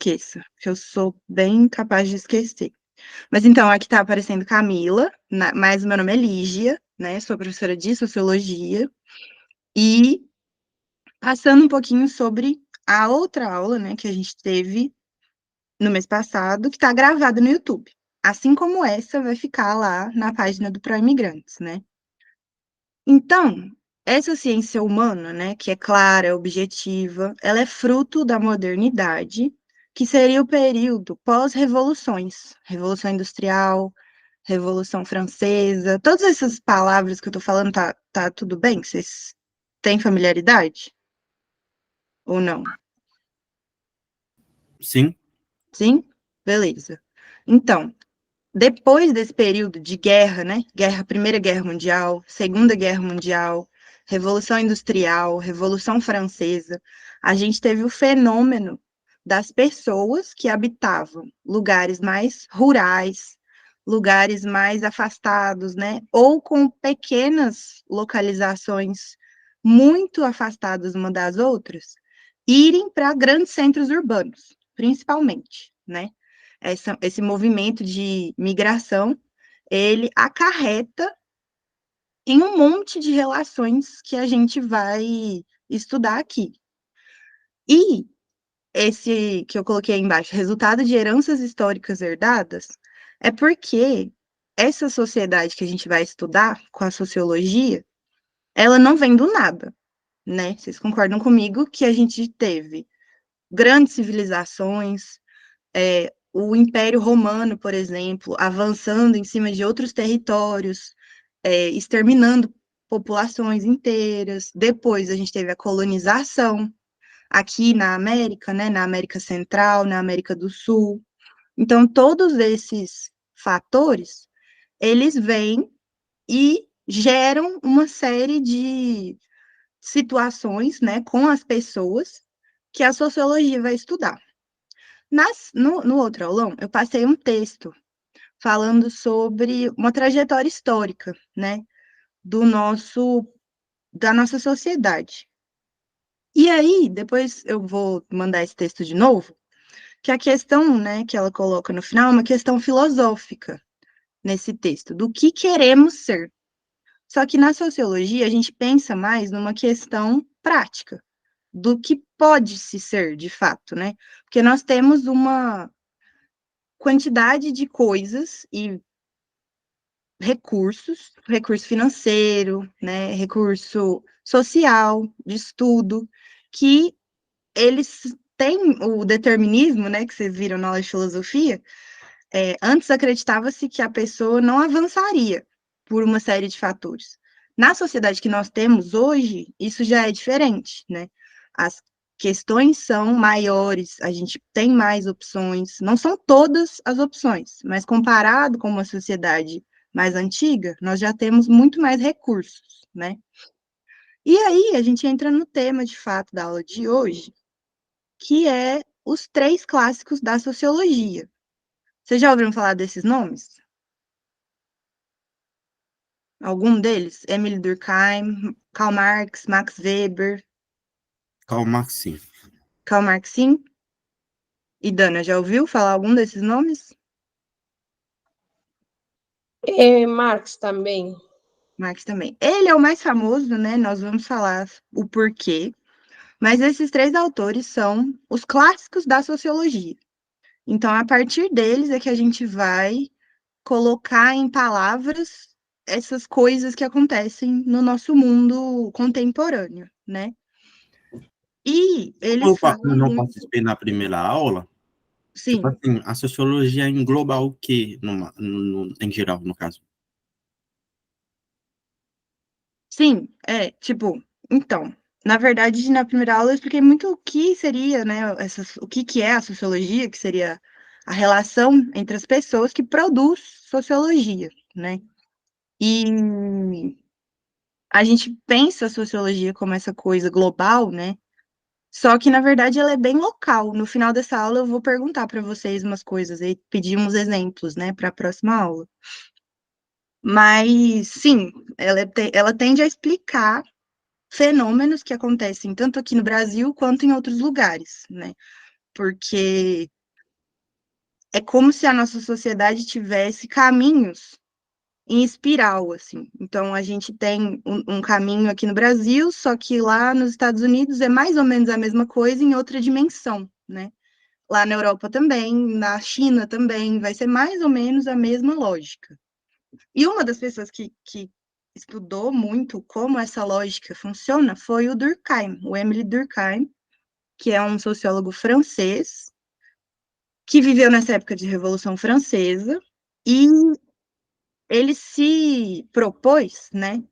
esqueça, que eu sou bem capaz de esquecer. Mas então, aqui tá aparecendo Camila, mas o meu nome é Lígia, né? Sou professora de Sociologia. E passando um pouquinho sobre a outra aula, né, que a gente teve no mês passado, que está gravada no YouTube. Assim como essa vai ficar lá na página do Pró-Imigrantes, né? Então, essa ciência humana, né, que é clara, é objetiva, ela é fruto da modernidade, que seria o período pós-revoluções, Revolução Industrial, Revolução Francesa, todas essas palavras que eu tô falando, tá tudo bem? Vocês têm familiaridade? Ou não? Sim, Sim? Beleza. Então, depois desse período de guerra, né? Guerra, Primeira Guerra Mundial, Segunda Guerra Mundial, Revolução Industrial, Revolução Francesa, a gente teve o fenômeno das pessoas que habitavam lugares mais rurais, lugares mais afastados, né? Ou com pequenas localizações muito afastadas uma das outras, irem para grandes centros urbanos, principalmente, né? Esse movimento de migração, ele acarreta em um monte de relações que a gente vai estudar aqui. E esse que eu coloquei aí embaixo, resultado de heranças históricas herdadas, é porque essa sociedade que a gente vai estudar com a sociologia, ela não vem do nada, né? Vocês concordam comigo que a gente teve grandes civilizações, o Império Romano, por exemplo, avançando em cima de outros territórios, exterminando populações inteiras. Depois a gente teve a colonização aqui na América, né, na América Central, na América do Sul. Então, todos esses fatores, eles vêm e geram uma série de situações, né, com as pessoas que a sociologia vai estudar. No outro aulão, eu passei um texto falando sobre uma trajetória histórica, né, do nosso, da nossa sociedade. E aí, depois eu vou mandar esse texto de novo, que a questão, né, que ela coloca no final é uma questão filosófica nesse texto, do que queremos ser. Só que na sociologia a gente pensa mais numa questão prática, do que pode se ser de fato, né? Porque nós temos uma quantidade de coisas e recurso financeiro, né, recurso social, de estudo, que eles têm o determinismo, né, que vocês viram na aula de filosofia. Antes acreditava-se que a pessoa não avançaria por uma série de fatores. Na sociedade que nós temos hoje, isso já é diferente, né? As questões são maiores, a gente tem mais opções, não são todas as opções, mas comparado com uma sociedade mais antiga, nós já temos muito mais recursos, né? E aí a gente entra no tema, de fato, da aula de hoje, que é os três clássicos da sociologia. Vocês já ouviram falar desses nomes? Algum deles? Emile Durkheim, Karl Marx, Max Weber, calma sim. Karl Marx, sim? E Dana, já ouviu falar algum desses nomes? Marx também. Marx também. Ele é o mais famoso, né? Nós vamos falar o porquê. Mas esses três autores são os clássicos da sociologia. Então, a partir deles é que a gente vai colocar em palavras essas coisas que acontecem no nosso mundo contemporâneo, né? E Como eles eu falam não muito. participei na primeira aula, tipo Sim, assim, a sociologia engloba o quê, em geral, no caso? sim, tipo, então, na verdade, na primeira aula eu expliquei muito o que seria, né, o que que é a sociologia, que seria a relação entre as pessoas que produz sociologia, né? E a gente pensa a sociologia como essa coisa global, né? Só que, na verdade, ela é bem local. No final dessa aula, eu vou perguntar para vocês umas coisas e pedir uns exemplos, né, para a próxima aula. Mas, sim, ela tende a explicar fenômenos que acontecem tanto aqui no Brasil quanto em outros lugares, né? porque é como se a nossa sociedade tivesse caminhos em espiral, assim. Então, a gente tem um caminho aqui no Brasil, só que lá nos Estados Unidos é mais ou menos a mesma coisa em outra dimensão, né? Lá na Europa também, na China também, vai ser mais ou menos a mesma lógica. E uma das pessoas que estudou muito como essa lógica funciona foi o Durkheim, o Émile Durkheim, que é um sociólogo francês, que viveu nessa época de Revolução Francesa, e ele se propôs, né,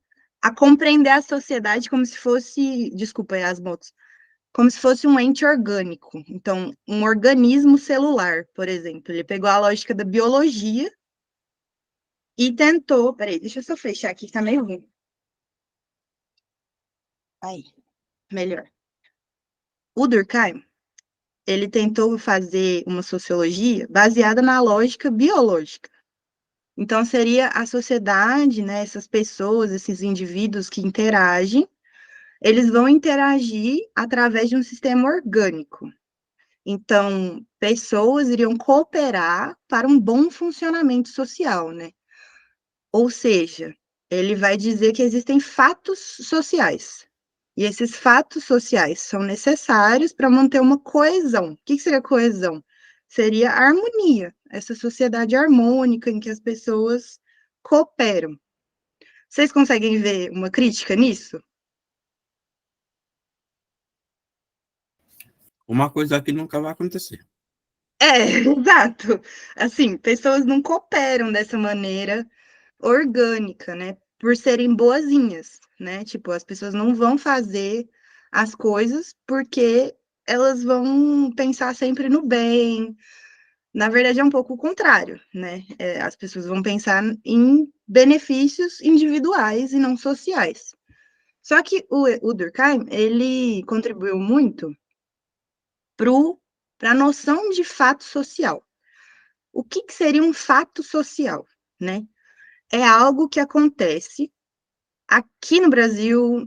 a compreender a sociedade como se fosse, desculpa aí as motos, como se fosse um ente orgânico. Então, um organismo celular, por exemplo. Ele pegou a lógica da biologia e tentou. Peraí, deixa eu só fechar aqui, que tá meio ruim. Aí, melhor. O Durkheim, ele tentou fazer uma sociologia baseada na lógica biológica. Então, seria a sociedade, né, essas pessoas, esses indivíduos que interagem, eles vão interagir através de um sistema orgânico. Então, pessoas iriam cooperar para um bom funcionamento social, né? Ou seja, ele vai dizer que existem fatos sociais. E esses fatos sociais são necessários para manter uma coesão. O que seria coesão? Seria a harmonia, essa sociedade harmônica em que as pessoas cooperam. Vocês conseguem ver uma crítica nisso? Uma coisa que nunca vai acontecer. Exato. Assim, pessoas não cooperam dessa maneira orgânica, né? Por serem boazinhas, né? Tipo, as pessoas não vão fazer as coisas porque elas vão pensar sempre no bem. Na verdade, é um pouco o contrário, né? As pessoas vão pensar em benefícios individuais e não sociais. Só que o Durkheim, ele contribuiu muito para a noção de fato social. O que seria um fato social, né? É algo que acontece aqui no Brasil,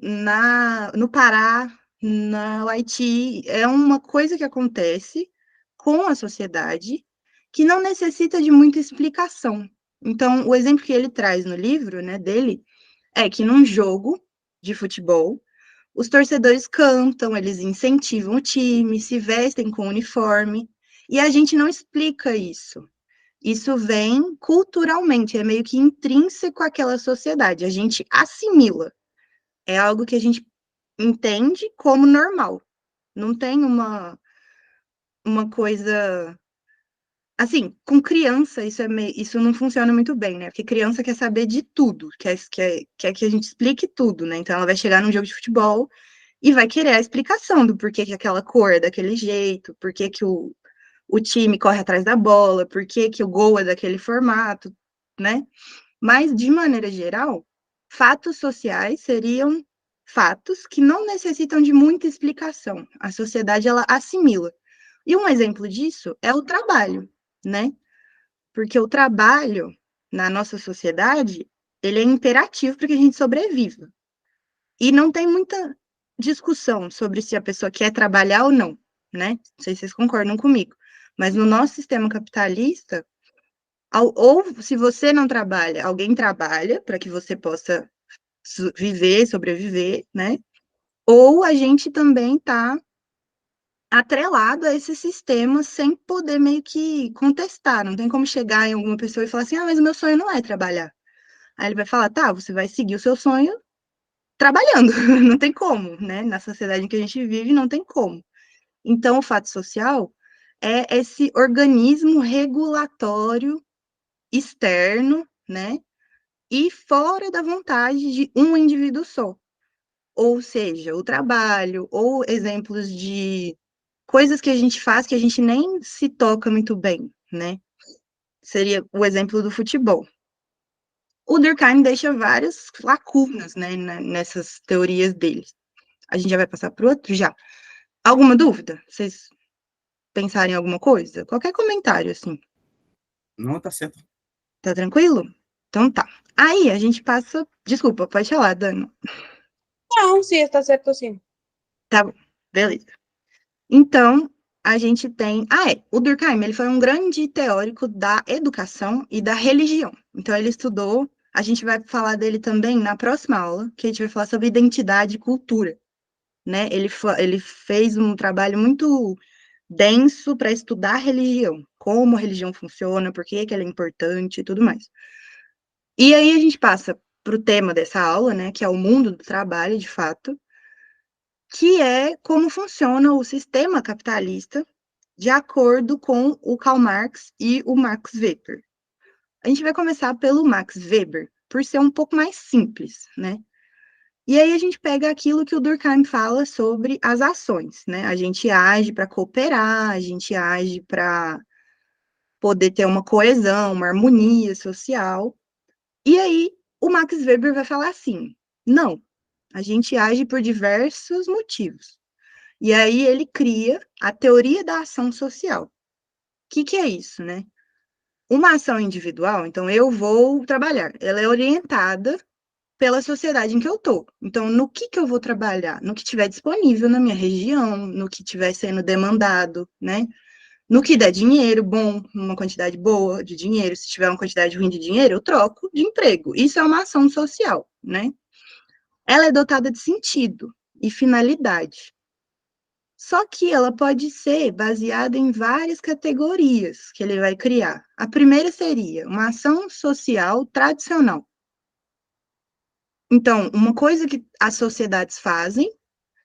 no Pará, no Haiti, é uma coisa que acontece com a sociedade que não necessita de muita explicação. Então, o exemplo que ele traz no livro, né, dele, é que num jogo de futebol, os torcedores cantam, eles incentivam o time, se vestem com uniforme, e a gente não explica isso. Isso vem culturalmente, é meio que intrínseco àquela sociedade, a gente assimila. É algo que a gente entende como normal. Não tem uma coisa. Assim, com criança, isso não funciona muito bem, né? Porque criança quer saber de tudo, quer que a gente explique tudo, né? Então ela vai chegar num jogo de futebol e vai querer a explicação do porquê que aquela cor é daquele jeito, porquê que o time corre atrás da bola, porquê que o gol é daquele formato, né? Mas, de maneira geral, fatos sociais seriam fatos que não necessitam de muita explicação. A sociedade, ela assimila. E um exemplo disso é o trabalho, né? Porque o trabalho, na nossa sociedade, ele é imperativo para que a gente sobreviva. E não tem muita discussão sobre se a pessoa quer trabalhar ou não, né? Não sei se vocês concordam comigo. Mas no nosso sistema capitalista, ou se você não trabalha, alguém trabalha para que você possa viver, sobreviver, né? Ou a gente também está atrelado a esse sistema sem poder meio que contestar. Não tem como chegar em alguma pessoa e falar assim: ah, mas o meu sonho não é trabalhar. Aí ele vai falar: tá, você vai seguir o seu sonho trabalhando. Não tem como, né? Na sociedade em que a gente vive, não tem como. Então, o fato social é esse organismo regulatório externo, né? E fora da vontade de um indivíduo só. Ou seja, o trabalho, ou exemplos de coisas que a gente faz que a gente nem se toca muito bem, né? Seria o exemplo do futebol. O Durkheim deixa várias lacunas, né, nessas teorias dele. A gente já vai passar para o outro? Já. Alguma dúvida? Vocês pensarem em alguma coisa? Qualquer comentário, assim. Não, tá certo. Tá tranquilo? Então tá. Aí a gente passa. Desculpa, pode falar, Dani. Não, sim, está certo, sim. Tá bom, beleza. Então, a gente tem... o Durkheim, ele foi um grande teórico da educação e da religião. Então, ele estudou... A gente vai falar dele também na próxima aula, que a gente vai falar sobre identidade e cultura, né? Ele fez um trabalho muito denso para estudar a religião, como a religião funciona, por que ela é importante e tudo mais. E aí a gente passa para o tema dessa aula, né, que é o mundo do trabalho, de fato, que é como funciona o sistema capitalista de acordo com o Karl Marx e o Max Weber. A gente vai começar pelo Max Weber, por ser um pouco mais simples, né? E aí a gente pega aquilo que o Durkheim fala sobre as ações, né? A gente age para cooperar, a gente age para poder ter uma coesão, uma harmonia social. E aí o Max Weber vai falar assim: não, a gente age por diversos motivos. E aí ele cria a teoria da ação social. O que é isso, né? Uma ação individual, então eu vou trabalhar, ela é orientada pela sociedade em que eu tô. Então, no que eu vou trabalhar? No que estiver disponível na minha região, no que estiver sendo demandado, né? No que der dinheiro bom, uma quantidade boa de dinheiro, se tiver uma quantidade ruim de dinheiro, eu troco de emprego. Isso é uma ação social, né? Ela é dotada de sentido e finalidade. Só que ela pode ser baseada em várias categorias que ele vai criar. A primeira seria uma ação social tradicional. Então, uma coisa que as sociedades fazem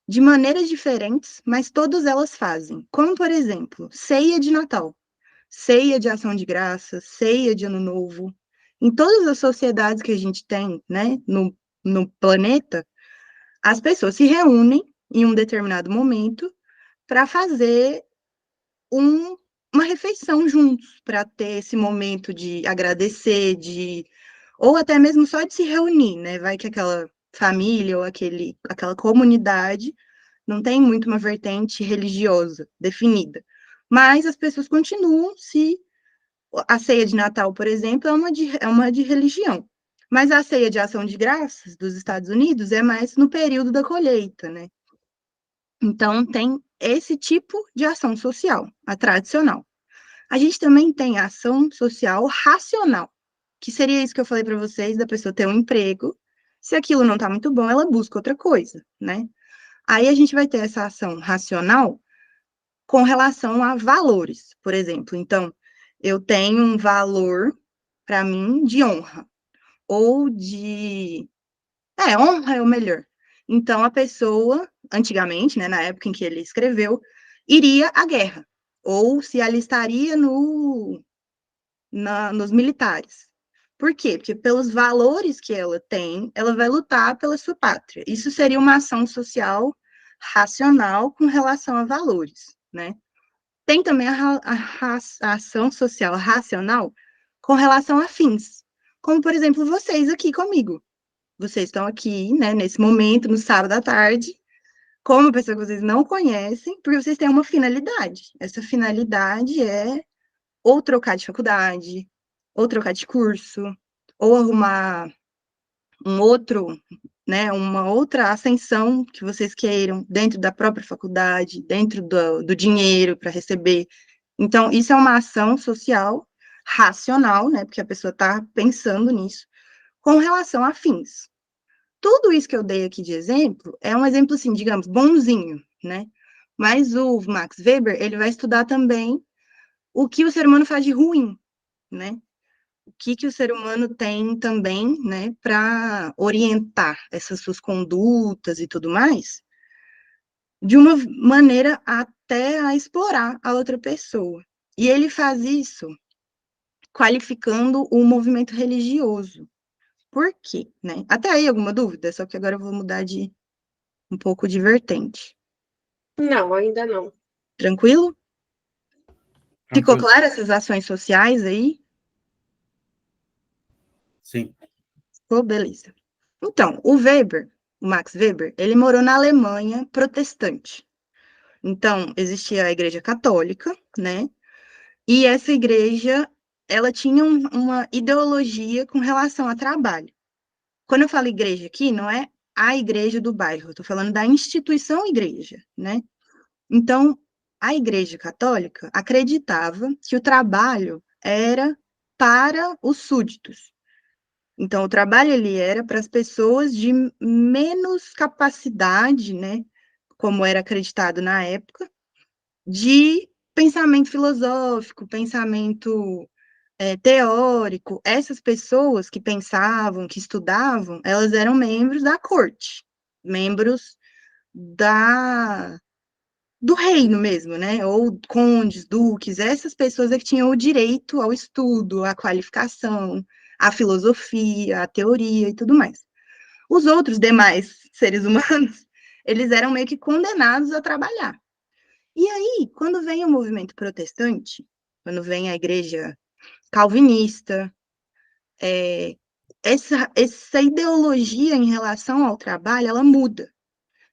de maneiras diferentes, mas todas elas fazem. Como, por exemplo, ceia de Natal, ceia de ação de graças, ceia de Ano Novo. Em todas as sociedades que a gente tem, né, no planeta, as pessoas se reúnem em um determinado momento para fazer uma refeição juntos, para ter esse momento de agradecer, ou até mesmo só de se reunir, né? Vai que aquela família ou aquela comunidade não tem muito uma vertente religiosa definida. Mas as pessoas continuam se... A ceia de Natal, por exemplo, é uma de religião. Mas a ceia de ação de graças dos Estados Unidos é mais no período da colheita, né? Então, tem esse tipo de ação social, a tradicional. A gente também tem a ação social racional, que seria isso que eu falei para vocês, da pessoa ter um emprego. Se aquilo não está muito bom, ela busca outra coisa, né? Aí a gente vai ter essa ação racional com relação a valores, por exemplo. Então, eu tenho um valor, para mim, de honra, ou de... honra é o melhor. Então, a pessoa, antigamente, né, na época em que ele escreveu, iria à guerra, ou se alistaria nos militares. Por quê? Porque pelos valores que ela tem, ela vai lutar pela sua pátria. Isso seria uma ação social racional com relação a valores, né? Tem também a ação social racional com relação a fins, como, por exemplo, vocês aqui comigo. Vocês estão aqui, né, nesse momento, no sábado à tarde, com uma pessoa que vocês não conhecem, porque vocês têm uma finalidade. Essa finalidade é ou trocar de faculdade, ou trocar de curso, ou arrumar um outro, né, uma outra ascensão que vocês queiram dentro da própria faculdade, dentro do dinheiro para receber. Então, isso é uma ação social racional, né, porque a pessoa está pensando nisso, com relação a fins. Tudo isso que eu dei aqui de exemplo é um exemplo, assim, digamos, bonzinho, né? Mas o Max Weber, ele vai estudar também o que o ser humano faz de ruim, né? O que o ser humano tem também, né, para orientar essas suas condutas e tudo mais, de uma maneira até a explorar a outra pessoa. E ele faz isso qualificando o movimento religioso. Por quê, né? Até aí alguma dúvida? Só que agora eu vou mudar de um pouco de vertente. Não, ainda não. Tranquilo? Ficou Tranquilo. claro essas ações sociais aí? Sim. Ficou, beleza. Então, o Max Weber, ele morou na Alemanha protestante. Então, existia a Igreja Católica, né? E essa igreja, ela tinha uma ideologia com relação a trabalho. Quando eu falo igreja aqui, não é a igreja do bairro, eu tô falando da instituição igreja, né? Então, a Igreja Católica acreditava que o trabalho era para os súditos. Então, o trabalho ele era para as pessoas de menos capacidade, né, como era acreditado na época, de pensamento filosófico, pensamento teórico. Essas pessoas que pensavam, que estudavam, elas eram membros da corte, membros da do reino mesmo, né? Ou condes, duques, essas pessoas é que tinham o direito ao estudo, à qualificação, à filosofia, à teoria e tudo mais. Os outros demais seres humanos, eles eram meio que condenados a trabalhar. E aí, quando vem o movimento protestante, quando vem a igreja calvinista, essa ideologia em relação ao trabalho, ela muda.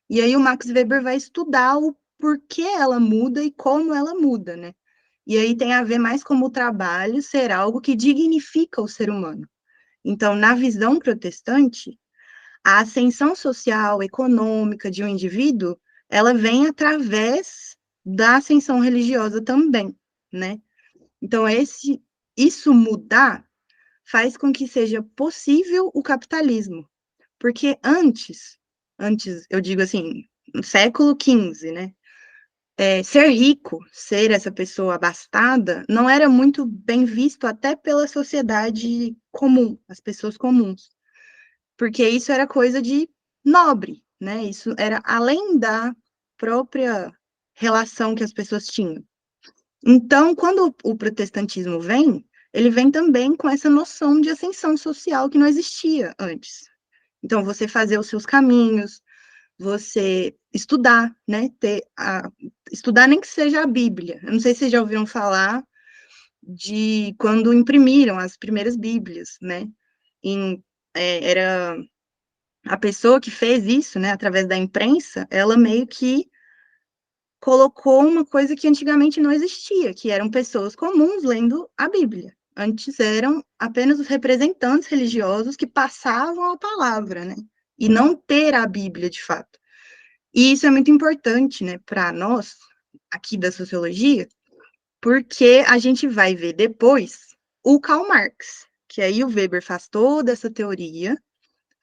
E aí o Max Weber vai estudar o porquê ela muda e como ela muda, né? E aí tem a ver mais como o trabalho ser algo que dignifica o ser humano. Então, na visão protestante, a ascensão social, econômica de um indivíduo, ela vem através da ascensão religiosa também, né? Então, isso mudar faz com que seja possível o capitalismo. Porque antes, eu digo assim, no século XV, né? Ser rico, ser essa pessoa abastada, não era muito bem visto até pela sociedade comum, as pessoas comuns. Porque isso era coisa de nobre, né? Isso era além da própria relação que as pessoas tinham. Então, quando o protestantismo vem, ele vem também com essa noção de ascensão social que não existia antes. Então, você fazer os seus caminhos, você estudar, né? Estudar nem que seja a Bíblia. Eu não sei se vocês já ouviram falar de quando imprimiram as primeiras Bíblias, né? Era a pessoa que fez isso, né, através da imprensa, ela meio que colocou uma coisa que antigamente não existia, que eram pessoas comuns lendo a Bíblia. Antes eram apenas os representantes religiosos que passavam a palavra, né? E não ter a Bíblia de fato. E isso é muito importante, né, para nós, aqui da sociologia, porque a gente vai ver depois o Karl Marx, que aí o Weber faz toda essa teoria,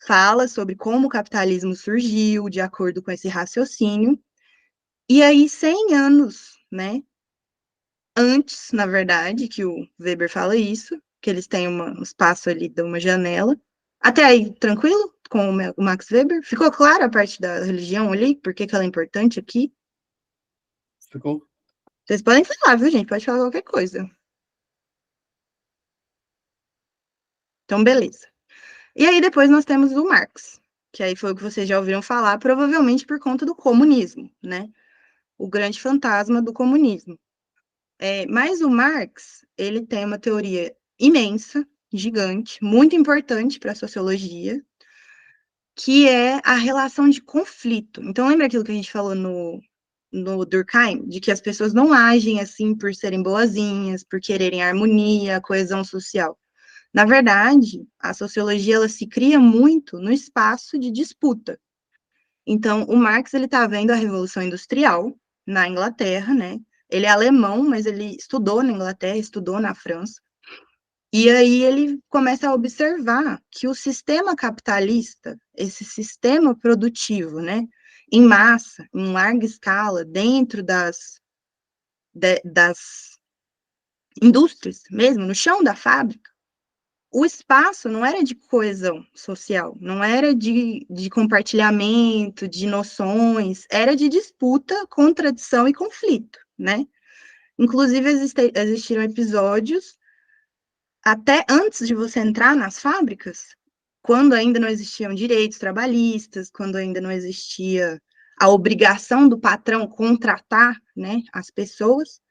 fala sobre como o capitalismo surgiu de acordo com esse raciocínio, e aí 100 anos, né, antes, na verdade, que o Weber fala isso, que eles têm um espaço ali de uma janela. Até aí, tranquilo com o Max Weber? Ficou claro a parte da religião ali? Por que ela é importante aqui? Ficou? Vocês podem falar, viu, gente? Pode falar qualquer coisa. Então, beleza. E aí, depois nós temos o Marx, que aí foi o que vocês já ouviram falar, provavelmente por conta do comunismo, né? O grande fantasma do comunismo. Mas o Marx, ele tem uma teoria imensa, gigante, muito importante para a sociologia, que é a relação de conflito. Então, lembra aquilo que a gente falou no Durkheim, de que as pessoas não agem assim por serem boazinhas, por quererem harmonia, coesão social. Na verdade, a sociologia ela se cria muito no espaço de disputa. Então, o Marx ele está vendo a Revolução Industrial na Inglaterra, né? Ele é alemão, mas ele estudou na Inglaterra, estudou na França. E aí ele começa a observar que o sistema capitalista, esse sistema produtivo, né, em massa, em larga escala, dentro das indústrias mesmo, no chão da fábrica, o espaço não era de coesão social, não era de compartilhamento, de noções, era de disputa, contradição e conflito, né? Inclusive, existiram episódios, até antes de você entrar nas fábricas, quando ainda não existiam direitos trabalhistas, quando ainda não existia a obrigação do patrão contratar, né, as pessoas,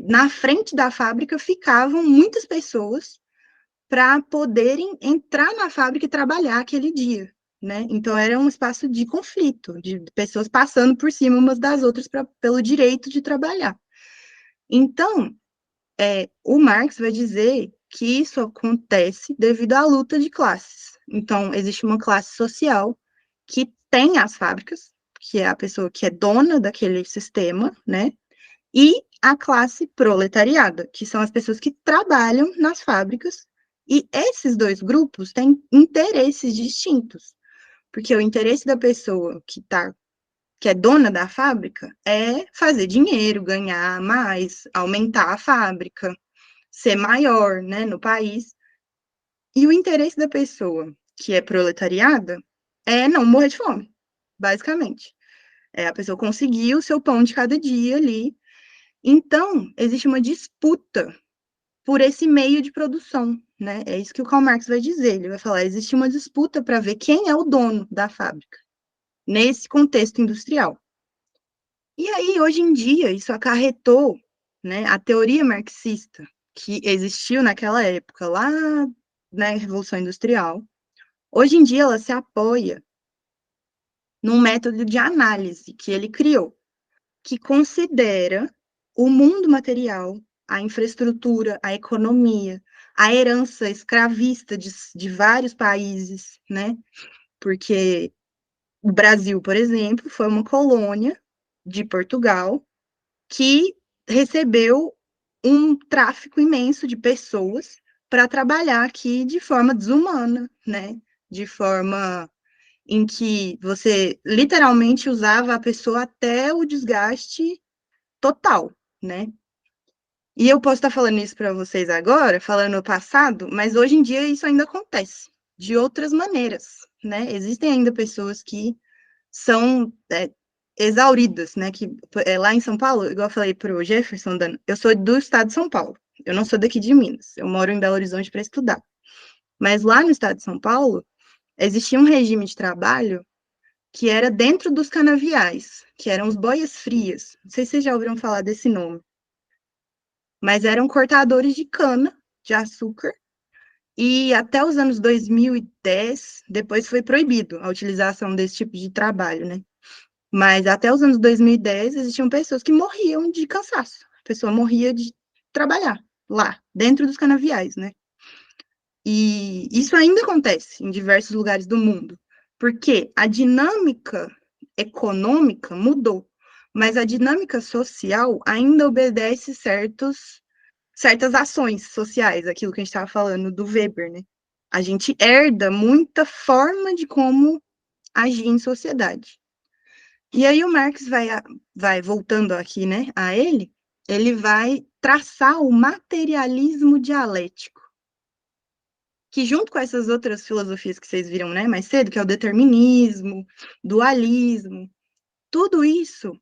na frente da fábrica ficavam muitas pessoas para poderem entrar na fábrica e trabalhar aquele dia, né? Então era um espaço de conflito, de pessoas passando por cima umas das outras pelo direito de trabalhar. Então, o Marx vai dizer que isso acontece devido à luta de classes. Então, existe uma classe social que tem as fábricas, que é a pessoa que é dona daquele sistema, né? E a classe proletariada, que são as pessoas que trabalham nas fábricas. E esses dois grupos têm interesses distintos, porque o interesse da pessoa que é dona da fábrica é fazer dinheiro, ganhar mais, aumentar a fábrica, ser maior, né, no país. E o interesse da pessoa que é proletariada é não morrer de fome, basicamente. É a pessoa conseguir o seu pão de cada dia ali. Então, existe uma disputa por esse meio de produção, né? É isso que o Karl Marx vai dizer. Ele vai falar, existe uma disputa para ver quem é o dono da fábrica, nesse contexto industrial. E aí, hoje em dia, isso acarretou, né, a teoria marxista que existiu naquela época, lá na Revolução Industrial. Hoje em dia, ela se apoia num método de análise que ele criou, que considera o mundo material, a infraestrutura, a economia, a herança escravista de vários países, né? Porque o Brasil, por exemplo, foi uma colônia de Portugal que recebeu um tráfico imenso de pessoas para trabalhar aqui de forma desumana, né? De forma em que você literalmente usava a pessoa até o desgaste total, né? E eu posso estar falando isso para vocês agora, falando no passado, mas hoje em dia isso ainda acontece de outras maneiras, né? Existem ainda pessoas que são exauridas, né? Que lá em São Paulo, igual eu falei para o Jefferson, eu sou do estado de São Paulo, eu não sou daqui de Minas, eu moro em Belo Horizonte para estudar. Mas lá no estado de São Paulo, existia um regime de trabalho que era dentro dos canaviais, que eram os boias frias. Não sei se vocês já ouviram falar desse nome, mas eram cortadores de cana de açúcar. E até os anos 2010, depois foi proibido a utilização desse tipo de trabalho, né? Mas até os anos 2010, existiam pessoas que morriam de cansaço. A pessoa morria de trabalhar lá, dentro dos canaviais, né? E isso ainda acontece em diversos lugares do mundo, porque a dinâmica econômica mudou, mas a dinâmica social ainda obedece certas ações sociais, aquilo que a gente estava falando do Weber, né? A gente herda muita forma de como agir em sociedade. E aí o Marx vai voltando aqui, né, ele vai traçar o materialismo dialético, que junto com essas outras filosofias que vocês viram, né, mais cedo, que é o determinismo, dualismo, tudo isso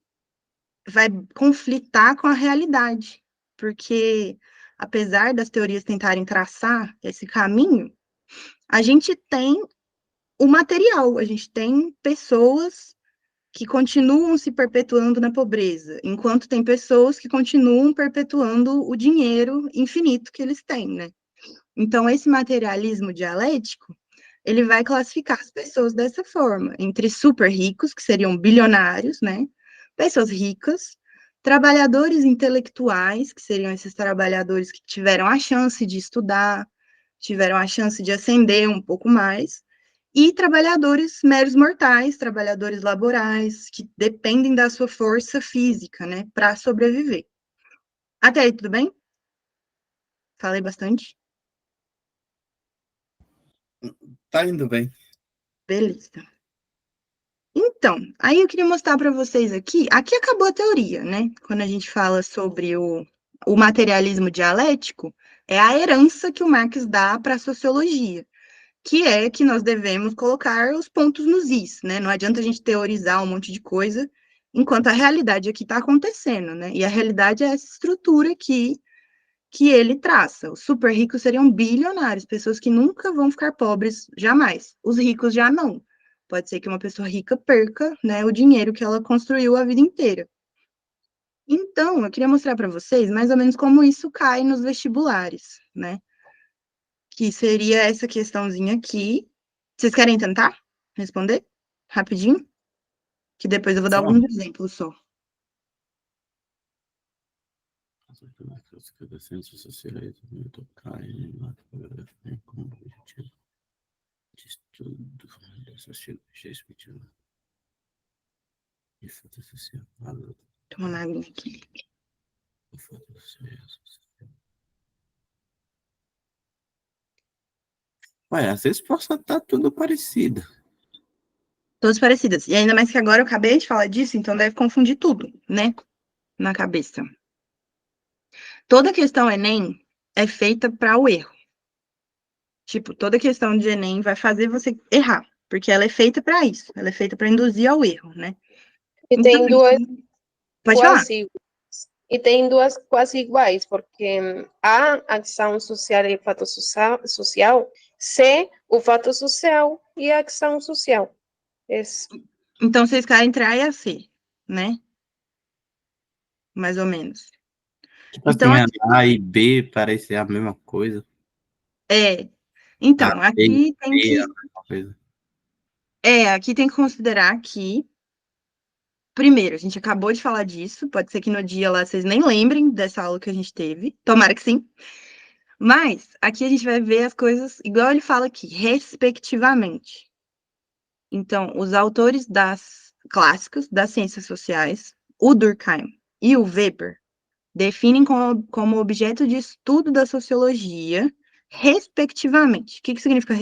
vai conflitar com a realidade, porque apesar das teorias tentarem traçar esse caminho, a gente tem o material, a gente tem pessoas que continuam se perpetuando na pobreza, enquanto tem pessoas que continuam perpetuando o dinheiro infinito que eles têm, né? Então, esse materialismo dialético, ele vai classificar as pessoas dessa forma, entre super ricos, que seriam bilionários, né? Pessoas ricas, trabalhadores intelectuais, que seriam esses trabalhadores que tiveram a chance de estudar, tiveram a chance de ascender um pouco mais, e trabalhadores meros mortais, trabalhadores laborais, que dependem da sua força física, né, para sobreviver. Até aí, tudo bem? Falei bastante? Tá indo bem. Beleza. Então, aí eu queria mostrar para vocês aqui acabou a teoria, né? Quando a gente fala sobre o materialismo dialético, é a herança que o Marx dá para a sociologia, que é que nós devemos colocar os pontos nos is, né? Não adianta a gente teorizar um monte de coisa, enquanto a realidade aqui está acontecendo, né? E a realidade é essa estrutura aqui que ele traça. Os super ricos seriam bilionários, pessoas que nunca vão ficar pobres, jamais. Os ricos já não. Pode ser que uma pessoa rica perca, né, o dinheiro que ela construiu a vida inteira. Então, eu queria mostrar para vocês mais ou menos como isso cai nos vestibulares, né? Que seria essa questãozinha aqui. Vocês querem tentar responder? Rapidinho? Que depois eu vou dar Só. alguns exemplos só. Das ciências sociais caem na fotografia como objetivo de estudo da sociologia espiritual. E fato social. A luta. Toma uma água aqui. O fato social. Ué, às vezes possa estar tudo parecido. Todas parecidas. E ainda mais que agora eu acabei de falar disso, então deve confundir tudo, né? Na cabeça. Toda questão Enem é feita para o erro. Tipo, toda questão de Enem vai fazer você errar, porque ela é feita para isso. Ela é feita para induzir ao erro, né? E Então, tem duas pode falar. quase e tem duas quase iguais, porque a ação social e o fato social, se o fato social e a ação social. Então, vocês caem entre A e a C, né? Mais ou menos. Tipo Então, assim, aqui, A e B parecem a mesma coisa. é. A, Então, B e aqui tem C é a que. mesma coisa. Aqui tem que considerar que. Primeiro, a gente acabou de falar disso. Pode ser que no dia lá vocês nem lembrem dessa aula que a gente teve. Tomara que sim. Mas aqui a gente vai ver as coisas, igual ele fala aqui, respectivamente. Então, os autores das clássicas das ciências sociais, o Durkheim e o Weber, definem como objeto de estudo da sociologia, respectivamente. O que significa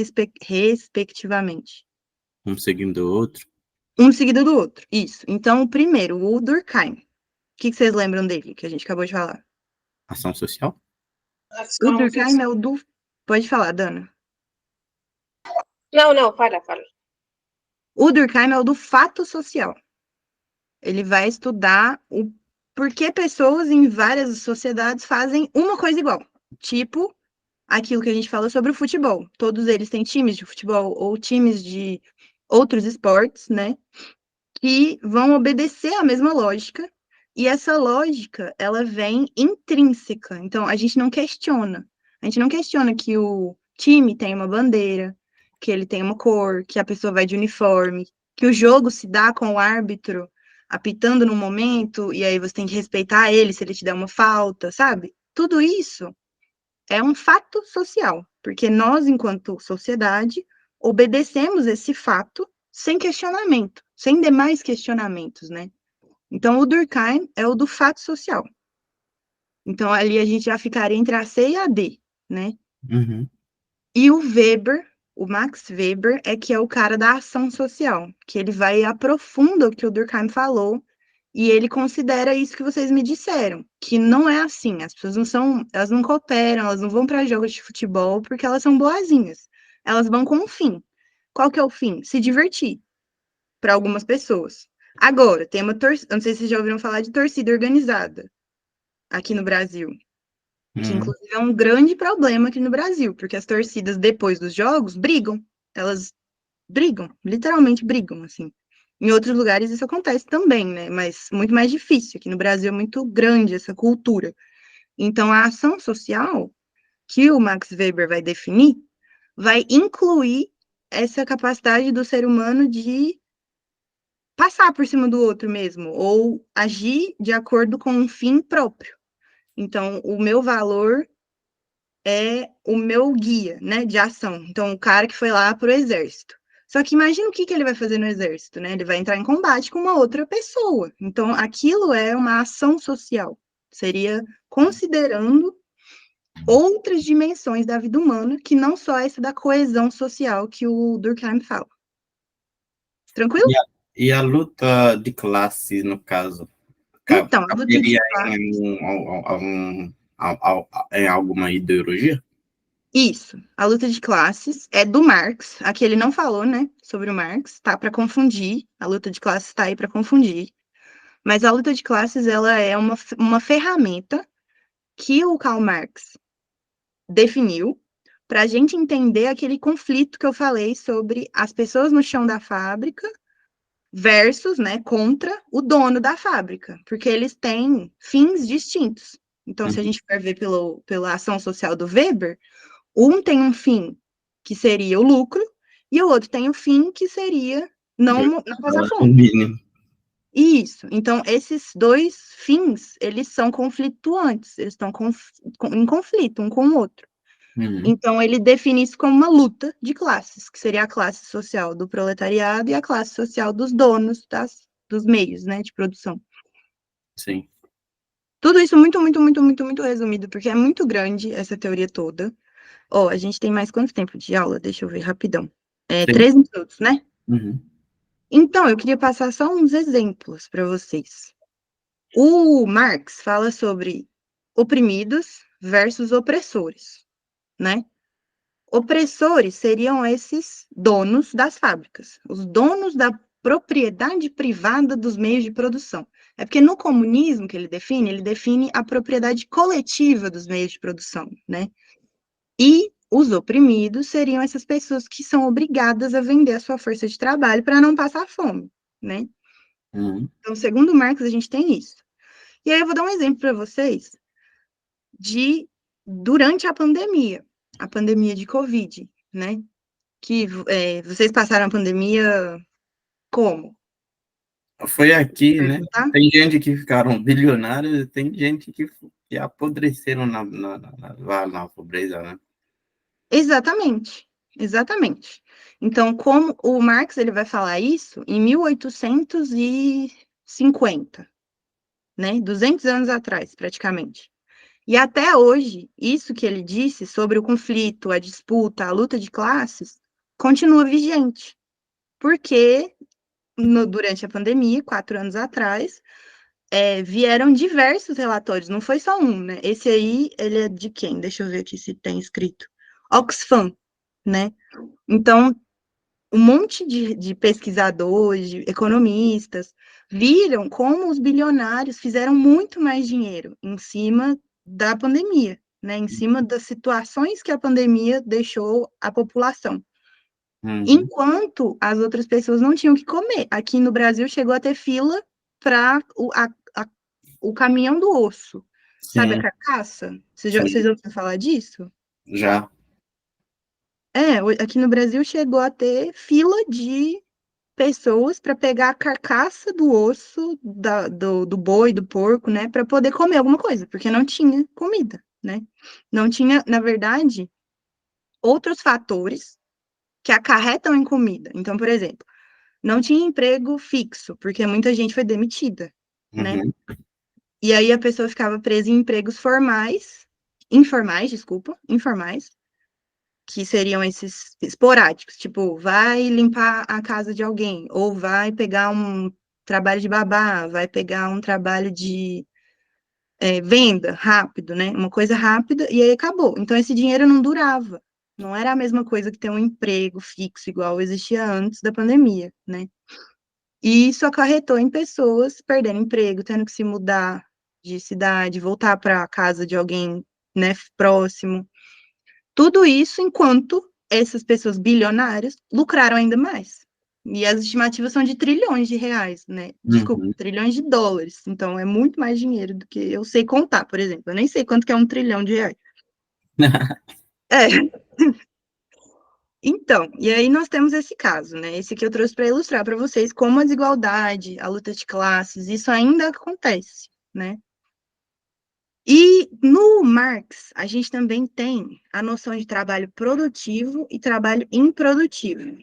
respectivamente? Um seguindo o outro. Um seguido do outro. Isso. Então, o primeiro, o Durkheim. O que vocês lembram dele, que a gente acabou de falar? Ação social. O Durkheim é o do. Pode falar, Dana. Não, fala. O Durkheim é o do fato social. Ele vai estudar o porquê pessoas em várias sociedades fazem uma coisa igual. Tipo, aquilo que a gente fala sobre o futebol. Todos eles têm times de futebol ou times de outros esportes, né? Que vão obedecer à mesma lógica. E essa lógica, ela vem intrínseca. Então, a gente não questiona. A gente não questiona que o time tem uma bandeira, que ele tem uma cor, que a pessoa vai de uniforme, que o jogo se dá com o árbitro apitando no momento, e aí você tem que respeitar ele se ele te der uma falta, sabe? Tudo isso é um fato social, porque nós, enquanto sociedade, obedecemos esse fato sem questionamento, sem demais questionamentos, né? Então, o Durkheim é o do fato social. Então, ali a gente já ficaria entre a C e a D, né? Uhum. E o Weber, o Max Weber, é que é o cara da ação social, que ele vai e aprofunda o que o Durkheim falou, e ele considera isso que vocês me disseram, que não é assim, as pessoas não são, elas não cooperam, elas não vão para jogos de futebol porque elas são boazinhas. Elas vão com um fim. Qual que é o fim? Se divertir, para algumas pessoas. Agora, tem uma torcida, não sei se vocês já ouviram falar de torcida organizada aqui no Brasil, que Uhum. inclusive é um grande problema aqui no Brasil, porque as torcidas depois dos jogos brigam, elas brigam, literalmente brigam, assim. Em outros lugares isso acontece também, né? Mas muito mais difícil. Aqui no Brasil é muito grande essa cultura. Então, a ação social que o Max Weber vai definir vai incluir essa capacidade do ser humano de passar por cima do outro mesmo, ou agir de acordo com um fim próprio. Então, o meu valor é o meu guia, né, de ação. Então, o cara que foi lá pro exército. Só que imagina o que ele vai fazer no exército, né? Ele vai entrar em combate com uma outra pessoa. Então, aquilo é uma ação social. Seria considerando outras dimensões da vida humana, que não só essa da coesão social que o Durkheim fala. Tranquilo? E a luta de classe, no caso, Então, a luta de caberia classe. em alguma ideologia? Isso, a luta de classes é do Marx. Aqui ele não falou, né, sobre o Marx, tá para confundir. A luta de classes está aí para confundir. Mas a luta de classes ela é uma ferramenta que o Karl Marx definiu para a gente entender aquele conflito que eu falei sobre as pessoas no chão da fábrica versus, né, contra o dono da fábrica, porque eles têm fins distintos. Então, se a gente for ver pela ação social do Weber, um tem um fim que seria o lucro, e o outro tem o fim que seria não passar O fome. mínimo. Isso. Então, esses dois fins, eles são conflituantes, eles estão em conflito um com o outro. Uhum. Então, ele define isso como uma luta de classes, que seria a classe social do proletariado e a classe social dos donos das dos meios, né, de produção. Sim. Tudo isso muito, muito, muito, muito, muito resumido, porque é muito grande essa teoria toda. Ó, a gente tem mais quanto tempo de aula? Deixa eu ver rapidão. 13 minutos, né? Uhum. Então, eu queria passar só uns exemplos para vocês. O Marx fala sobre oprimidos versus opressores, né? Opressores seriam esses donos das fábricas, os donos da propriedade privada dos meios de produção. É porque no comunismo que ele define a propriedade coletiva dos meios de produção, né? E os oprimidos seriam essas pessoas que são obrigadas a vender a sua força de trabalho para não passar fome, né? Uhum. Então, segundo Marx, a gente tem isso. E aí eu vou dar um exemplo para vocês de durante a pandemia de Covid, né? Que vocês passaram a pandemia como? Foi aqui, né? Perguntar? Tem gente que ficaram bilionários, tem gente que apodreceram lá na pobreza, né? Exatamente, exatamente. Então, como o Marx ele vai falar isso em 1850, né? 200 anos atrás, praticamente. E até hoje, isso que ele disse sobre o conflito, a disputa, a luta de classes, continua vigente. Porque durante a pandemia, 4 anos atrás, vieram diversos relatórios, não foi só um, né? Esse aí, ele é de quem? Deixa eu ver aqui se tem escrito. Oxfam, né? Então, um monte de pesquisadores, de economistas, viram como os bilionários fizeram muito mais dinheiro em cima da pandemia, né? Em cima das situações que a pandemia deixou a população. Uhum. Enquanto as outras pessoas não tinham o que comer. Aqui no Brasil chegou a ter fila para o caminhão do osso. Sabe a Sim, carcaça? Vocês sim, já ouviram falar disso? já. Aqui no Brasil chegou a ter fila de pessoas para pegar a carcaça do osso do boi, do porco, né, para poder comer alguma coisa, porque não tinha comida, né? Não tinha, na verdade, outros fatores que acarretam em comida. Então, por exemplo, não tinha emprego fixo, porque muita gente foi demitida, né? Uhum. E aí a pessoa ficava presa em empregos informais, que seriam esses esporádicos, tipo, vai limpar a casa de alguém, ou vai pegar um trabalho de babá, vai pegar um trabalho de venda rápido, né? Uma coisa rápida, e aí acabou. Então, esse dinheiro não durava. Não era a mesma coisa que ter um emprego fixo, igual existia antes da pandemia, né? E isso acarretou em pessoas perdendo emprego, tendo que se mudar de cidade, voltar para a casa de alguém, né, próximo. Tudo isso enquanto essas pessoas bilionárias lucraram ainda mais. E as estimativas são de trilhões de reais, né? Desculpa, Uhum. trilhões de dólares. Então, é muito mais dinheiro do que eu sei contar, por exemplo. Eu nem sei quanto que é 1 trilhão de reais. É, então, e aí nós temos esse caso, né? Esse que eu trouxe para ilustrar para vocês como a desigualdade, a luta de classes, isso ainda acontece, né? E no Marx, a gente também tem a noção de trabalho produtivo e trabalho improdutivo.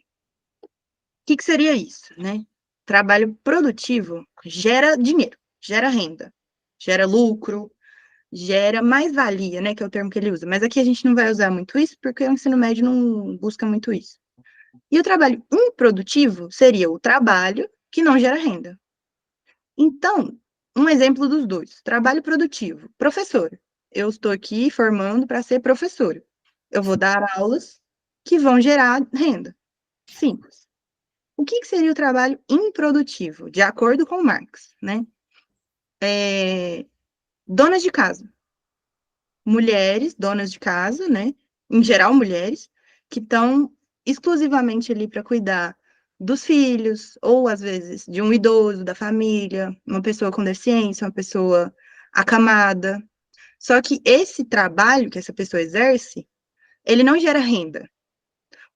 O que seria isso, né? Trabalho produtivo gera dinheiro, gera renda, gera lucro, gera mais-valia, né? Que é o termo que ele usa. Mas aqui a gente não vai usar muito isso, porque o ensino médio não busca muito isso. E o trabalho improdutivo seria o trabalho que não gera renda. Então, um exemplo dos dois. Trabalho produtivo. Professor. Eu estou aqui formando para ser professora. Eu vou dar aulas que vão gerar renda. Simples. O que seria o trabalho improdutivo, de acordo com Marx, né? Donas de casa. Mulheres, donas de casa, né? Em geral, mulheres, que estão exclusivamente ali para cuidar dos filhos, ou às vezes de um idoso, da família, uma pessoa com deficiência, uma pessoa acamada. Só que esse trabalho que essa pessoa exerce, ele não gera renda,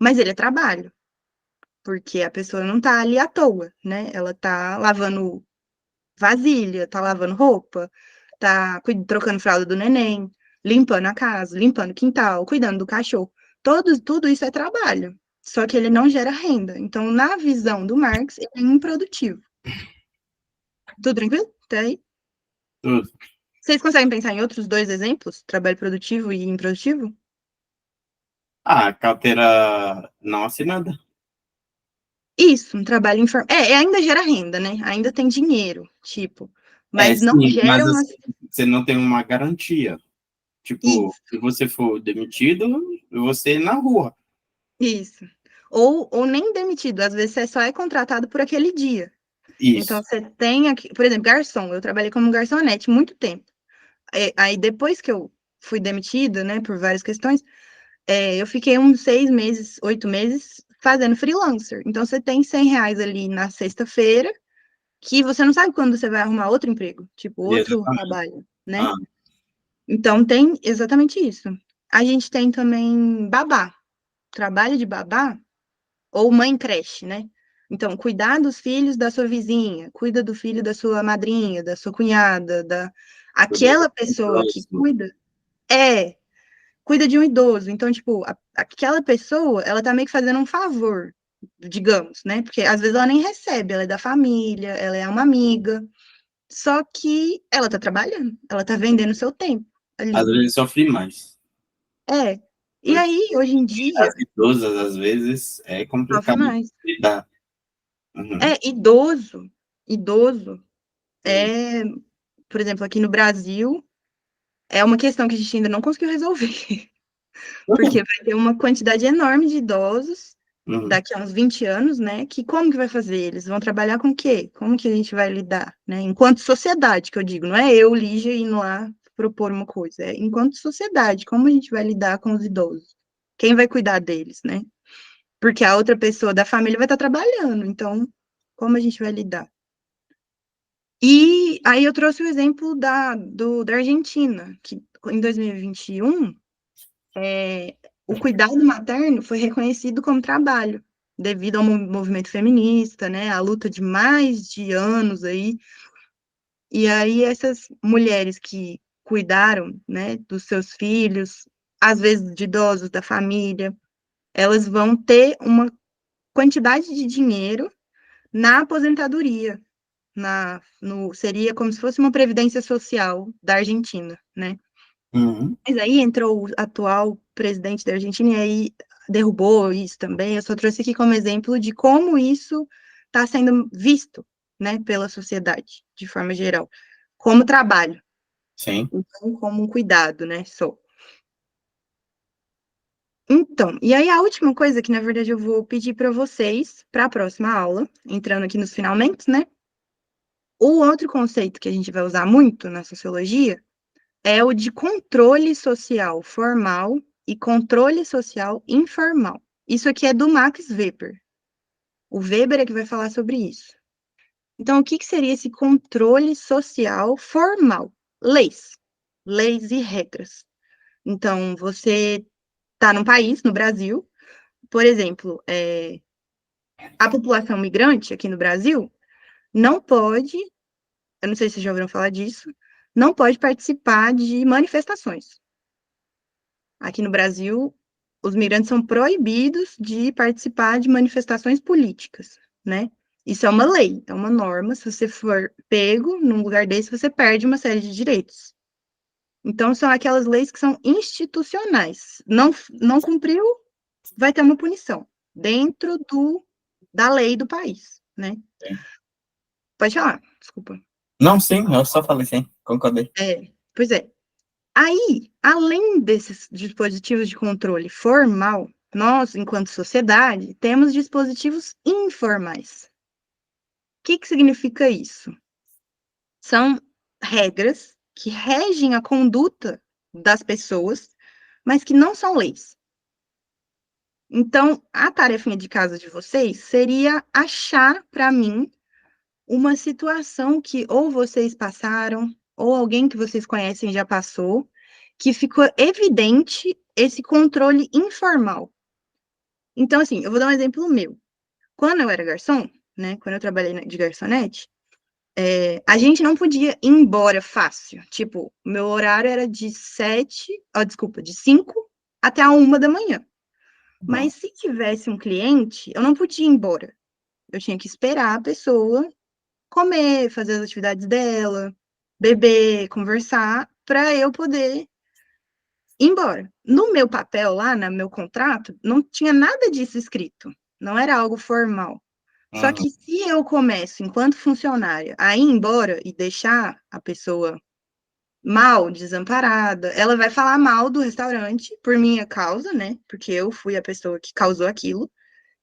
mas ele é trabalho, porque a pessoa não está ali à toa, né? Ela está lavando vasilha, tá lavando roupa, tá trocando fralda do neném, limpando a casa, limpando o quintal, cuidando do cachorro. Tudo isso é trabalho. Só que ele não gera renda. Então, na visão do Marx, ele é improdutivo. Tudo tranquilo? Até aí? Tudo. Vocês conseguem pensar em outros 2 exemplos? Trabalho produtivo e improdutivo? Carteira não assinada. Isso, um trabalho informal. Ainda gera renda, né? Ainda tem dinheiro, tipo, mas não Sim, mas gera uma. assim, você não tem uma garantia. Tipo, Isso, se você for demitido, você é na rua. isso. Ou nem demitido, às vezes você só é contratado por aquele dia. Então, Isso. você tem aqui, por exemplo, garçom. Eu trabalhei como garçonete muito tempo. Aí, depois que eu fui demitida, né, por várias questões, eu fiquei uns 6 meses, 8 meses fazendo freelancer. Então, você tem R$ 100 ali na sexta-feira, que você não sabe quando você vai arrumar outro emprego, tipo, outro Exatamente. trabalho, né? Ah, Então, tem exatamente isso. A gente tem também babá, trabalho de babá, ou mãe creche, né? Então, cuidar dos filhos da sua vizinha, cuida do filho da sua madrinha, da sua cunhada, aquela pessoa que próximo. é, cuida de um idoso. Então, tipo, aquela pessoa, ela tá meio que fazendo um favor, digamos, né? Porque às vezes ela nem recebe, ela é da família, ela é uma amiga, só que ela tá trabalhando, ela tá vendendo seu tempo Às ali. vezes sofre mais. É. E Porque aí, hoje em dia, as idosas, às vezes, é sofre complicado de mais. lidar. Uhum. Idoso Uhum. é, por exemplo, aqui no Brasil, é uma questão que a gente ainda não conseguiu resolver, porque vai ter uma quantidade enorme de idosos Uhum. daqui a uns 20 anos, né? Que como que vai fazer? Eles vão trabalhar com o quê? Como que a gente vai lidar, né? Enquanto sociedade, que eu digo, não é eu, Lígia, indo lá propor uma coisa, é enquanto sociedade, como a gente vai lidar com os idosos? Quem vai cuidar deles, né? Porque a outra pessoa da família vai estar trabalhando, então, como a gente vai lidar? E aí eu trouxe o exemplo da Argentina, que em 2021, o cuidado materno foi reconhecido como trabalho, devido ao movimento feminista, né, a luta de mais de anos aí. E aí essas mulheres que cuidaram, né, dos seus filhos, às vezes de idosos da família, elas vão ter uma quantidade de dinheiro na aposentadoria, seria como se fosse uma previdência social da Argentina, né? Uhum. Mas aí entrou o atual presidente da Argentina e aí derrubou isso também. Eu só trouxe aqui como exemplo de como isso está sendo visto, né, pela sociedade, de forma geral, como trabalho, Sim. então como um cuidado, né, só. Então, e aí a última coisa que, na verdade, eu vou pedir para vocês, para a próxima aula, entrando aqui nos finalmente, né, o outro conceito que a gente vai usar muito na sociologia é o de controle social formal e controle social informal. Isso aqui é do Max Weber. O Weber é que vai falar sobre isso. Então, o que seria esse controle social formal? Leis. Leis e regras. Então, você está num país, no Brasil, por exemplo, a população migrante aqui no Brasil não pode, eu não sei se vocês já ouviram falar disso, não pode participar de manifestações. Aqui no Brasil, os migrantes são proibidos de participar de manifestações políticas, né? Isso é uma lei, é uma norma. Se você for pego num lugar desse, você perde uma série de direitos. Então, são aquelas leis que são institucionais. Não cumpriu, vai ter uma punição dentro da lei do país, né? Sim. Pode falar, desculpa. Não, sim, eu só falei sim, concordei. Pois é. Aí, além desses dispositivos de controle formal, nós, enquanto sociedade, temos dispositivos informais. O que significa isso? São regras que regem a conduta das pessoas, mas que não são leis. Então, a tarefinha de casa de vocês seria achar para mim uma situação que ou vocês passaram, ou alguém que vocês conhecem já passou, que ficou evidente esse controle informal. Então, assim, eu vou dar um exemplo meu. Quando eu era garçom, né, quando eu trabalhei de garçonete, a gente não podia ir embora fácil. Tipo, meu horário era de 5 até a 1 da manhã. Uhum. Mas se tivesse um cliente, eu não podia ir embora. Eu tinha que esperar a pessoa comer, fazer as atividades dela, beber, conversar, para eu poder ir embora. No meu papel lá, no meu contrato, não tinha nada disso escrito. Não era algo formal. Só Uhum. que se eu começo, enquanto funcionária, a ir embora e deixar a pessoa mal, desamparada, ela vai falar mal do restaurante por minha causa, né? Porque eu fui a pessoa que causou aquilo.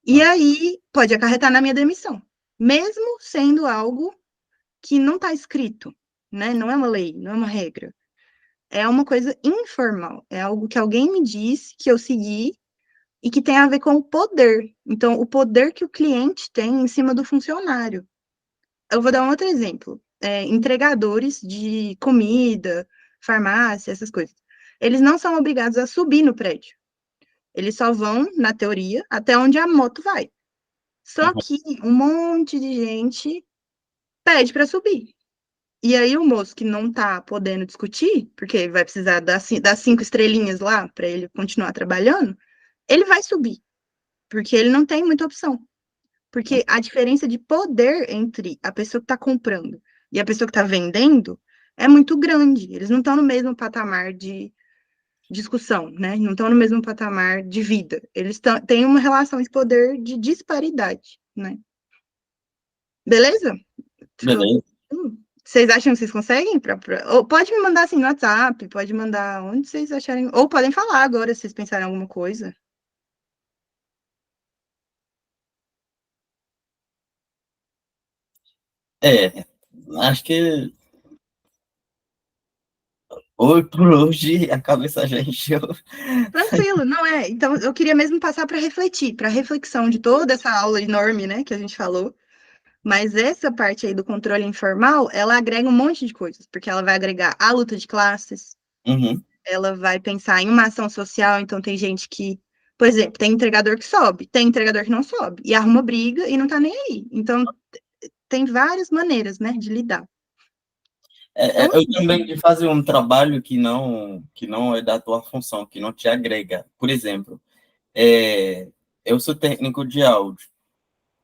E Uhum. aí pode acarretar na minha demissão, mesmo sendo algo que não está escrito, né? Não é uma lei, não é uma regra. É uma coisa informal, é algo que alguém me disse que eu segui e que tem a ver com o poder. Então, o poder que o cliente tem em cima do funcionário. Eu vou dar um outro exemplo. Entregadores de comida, farmácia, essas coisas. Eles não são obrigados a subir no prédio. Eles só vão, na teoria, até onde a moto vai. Só Uhum. que um monte de gente pede para subir. E aí o moço que não tá podendo discutir, porque vai precisar das 5 estrelinhas lá para ele continuar trabalhando, ele vai subir, porque ele não tem muita opção. Porque a diferença de poder entre a pessoa que está comprando e a pessoa que está vendendo é muito grande. Eles não estão no mesmo patamar de discussão, né? Não estão no mesmo patamar de vida. Eles têm uma relação de poder de disparidade, né? Beleza? Ficou... Beleza. Vocês acham que vocês conseguem? Ou pode me mandar assim no WhatsApp, pode mandar onde vocês acharem. Ou podem falar agora se vocês pensarem em alguma coisa. É, acho que hoje por hoje a cabeça já encheu. Tranquilo, não é? Então, eu queria mesmo passar para refletir, para reflexão de toda essa aula enorme, né, que a gente falou. Mas essa parte aí do controle informal, ela agrega um monte de coisas, porque ela vai agregar a luta de classes, Uhum. ela vai pensar em uma ação social, então tem gente que, por exemplo, tem entregador que sobe, tem entregador que não sobe, e arruma briga e não tá nem aí. Então, tem várias maneiras, né, de lidar. Então, Eu também de fazer um trabalho que não é da tua função, que não te agrega. Por exemplo, eu sou técnico de áudio.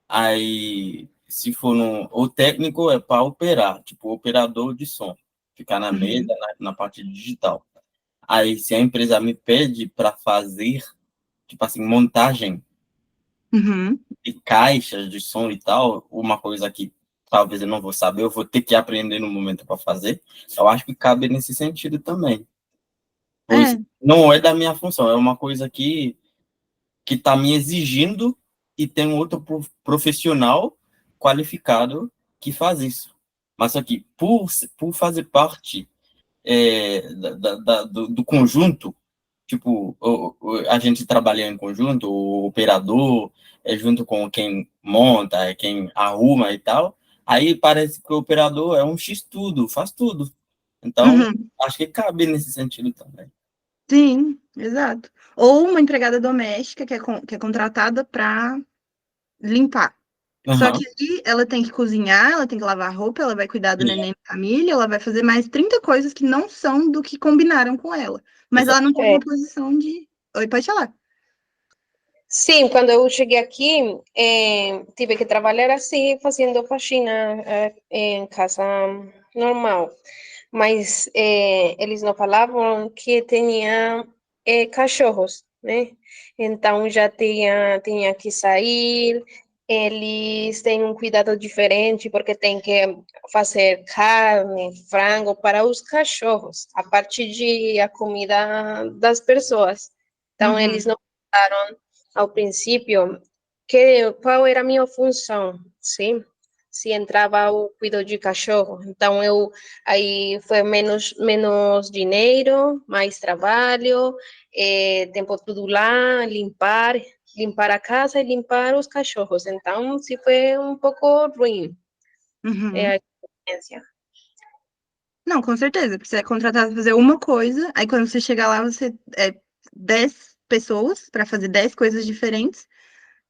Aí, se for no. O técnico é para operar, tipo, operador de som, ficar na mesa, uhum, na parte digital. Aí, se a empresa me pede para fazer, tipo assim, montagem uhum, de caixas de som e tal, uma coisa que talvez eu não vou saber, eu vou ter que aprender no momento para fazer, eu acho que cabe nesse sentido também. Pois é, não é da minha função, é uma coisa que está me exigindo e tem um outro profissional qualificado que faz isso. Mas só que por fazer parte do conjunto, tipo, a gente trabalha em conjunto, o operador é junto com quem monta, é quem arruma e tal, aí parece que o operador é um X-tudo, faz tudo. Então, uhum, acho que cabe nesse sentido também. sim, exato. Ou uma empregada doméstica que é contratada para limpar. Só Aham, que aí ela tem que cozinhar, ela tem que lavar roupa, ela vai cuidar do neném da família, ela vai fazer mais 30 coisas que não são do que combinaram com ela. Mas ela não tem É. uma posição de. Oi, pode falar. Sim, quando eu cheguei aqui, tive que trabalhar assim, fazendo faxina em casa normal. Mas eles não falavam que tinha cachorros, né? Então já tinha que sair, eles têm um cuidado diferente, porque tem que fazer carne, frango para os cachorros, a partir de a comida das pessoas. Então eles Uhum, não falaram ao princípio qual era a minha função, sim? Se entrava o cuidado de cachorro. Então eu aí foi menos dinheiro, mais trabalho, tempo tudo lá, limpar a casa e limpar os cachorros. Então se foi um pouco ruim uhum. a experiência. Não, com certeza, porque você é contratado para fazer uma coisa, aí quando você chegar lá, você é 10 pessoas para fazer 10 coisas diferentes,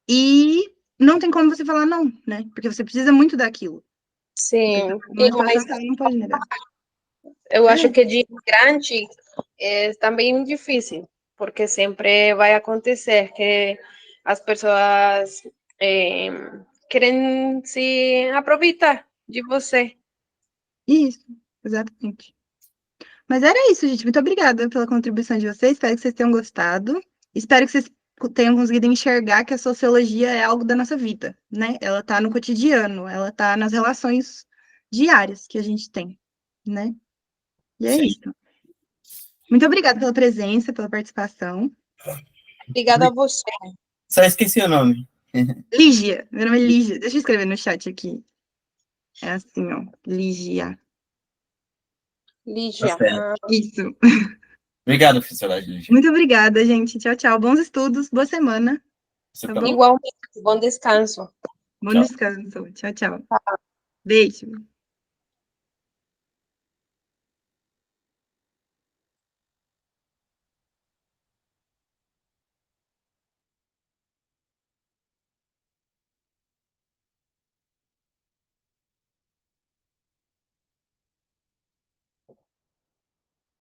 e não tem como você falar não, né? Porque você precisa muito daquilo. Sim, Uma situação que ela não pode negar. eu acho É, que de imigrante é também difícil, porque sempre vai acontecer que as pessoas eh, querem se aproveitar, de você. Isso, exatamente. Mas era isso, gente. Muito obrigada pela contribuição de vocês. Espero que vocês tenham gostado. Espero que vocês tenham conseguido enxergar que a sociologia é algo da nossa vida, né? Ela está no cotidiano, ela está nas relações diárias que a gente tem, né? E é Sim. isso. Muito obrigada pela presença, pela participação. Obrigada a você. Só esqueci o nome. Lígia, meu nome é Lígia. Deixa eu escrever no chat aqui. É assim, ó. Lígia. Lígia. Tá certo. Isso. Obrigado, professora Lígia. Muito obrigada, gente. Tchau, tchau. Bons estudos, boa semana. Você Tá também. bom? Igualmente, bom descanso. Bom Tchau. descanso. Tchau, tchau. Beijo.